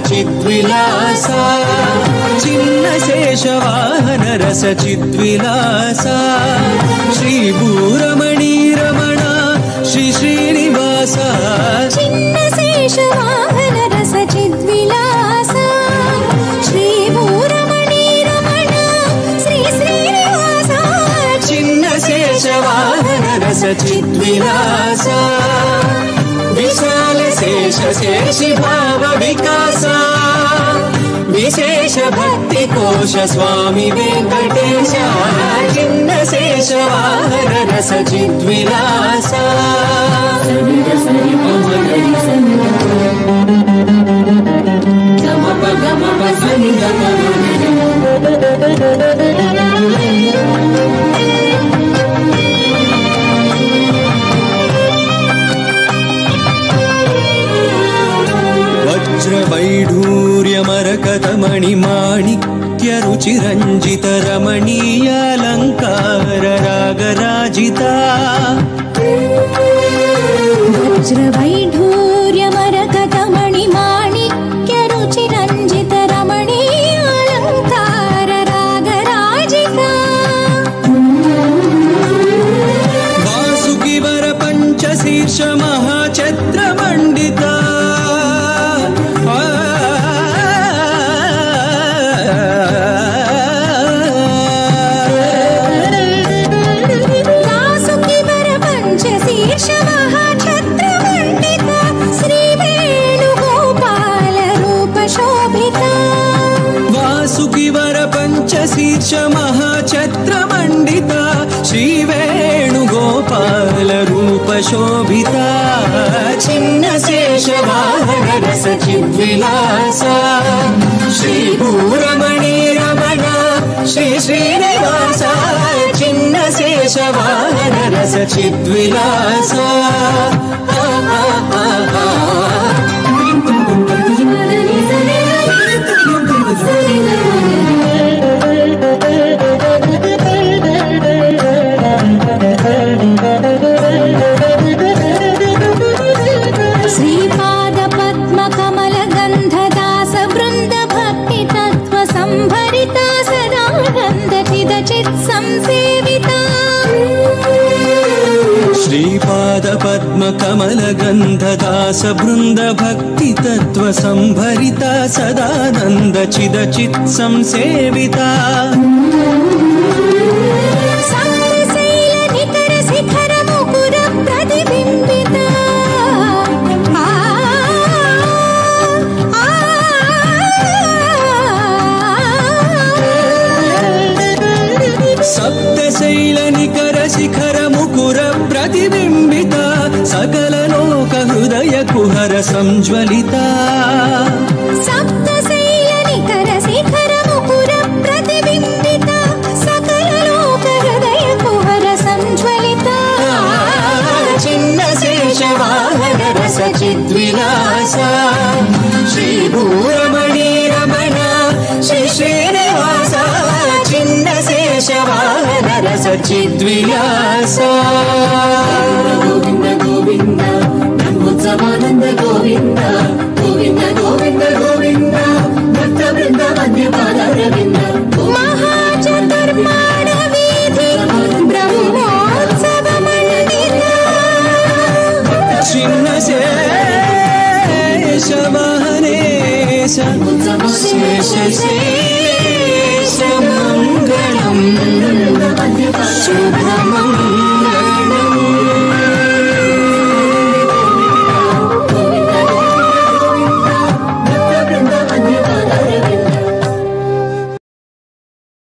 चिद्विलास चिन्न शेषवाहन रस चिद्विलास श्रीभूरमणि रमण श्री श्रीनिवास चिन्न शेषवाहन रस चिद्विलास श्रीभूरमणि रमण श्री श्रीनिवास चिन्न शेषवाहन रस चिद्विलास विशाल शेष शेषि भाव विकास विशेष भक्ति कोश स्वामी वेंकटेश चिन्न शेषवाहन रस चिद्विलास वज्रवैढूर्यमरकतमणि माणिक्य रुचिरञ्जित रमणीयालङ्कार रागराजिता वज्रवैढूर्यमरकतमणि माणिक्य रुचिरञ्जित रमणीयालङ्कार रागराजिता वासुकिवर पञ्चशीर्ष महाछत्रमण्डिता शीर्ष महाछत्रमण्डिता श्रीवेणुगोपाल रूप शोभिता चिन्न शेषवाहन रस चिद्विलास श्रीभूरमणि रमण श्री श्रीनिवास चिन्न शेषवाहन रस चिद्विलास श्रीपाद पद्म कमल गंधदास वृंद भक्ति तत्व संभरिता सदा गंध चिद चित संसेविता श्रीपाद पद्म कमल गंधदास वृंद भक्ति तत्व संभरिता सदानंद चिद चित संसेविता सप्तशैल निकर शिखर मुकुर प्रतिबिंबिता सकल लोक हृदय कुहर संज्वलिता सप्तशैल निकर शिखर मुकुर प्रतिबिंबिता सकल लोक हृदय कुहर संज्वलिता चिन्न शेषवाहन रस चिद्विलास श्रीभूरमणि रमण श्री श्रीनिवास चिन्न शेषवाहन रस चिद्विलास गोविंद गोविंद ब्रह्मोत्सवानंद गोविंद गोविंद गोविंद गोविंद भक्त वृंद मध्य पादारविंद महाचतुर्माण वीधि ब्रह्मोत्सव मंडित चिन्न शेषवाहनेश शेष शेष मंगलम शुभमंगलम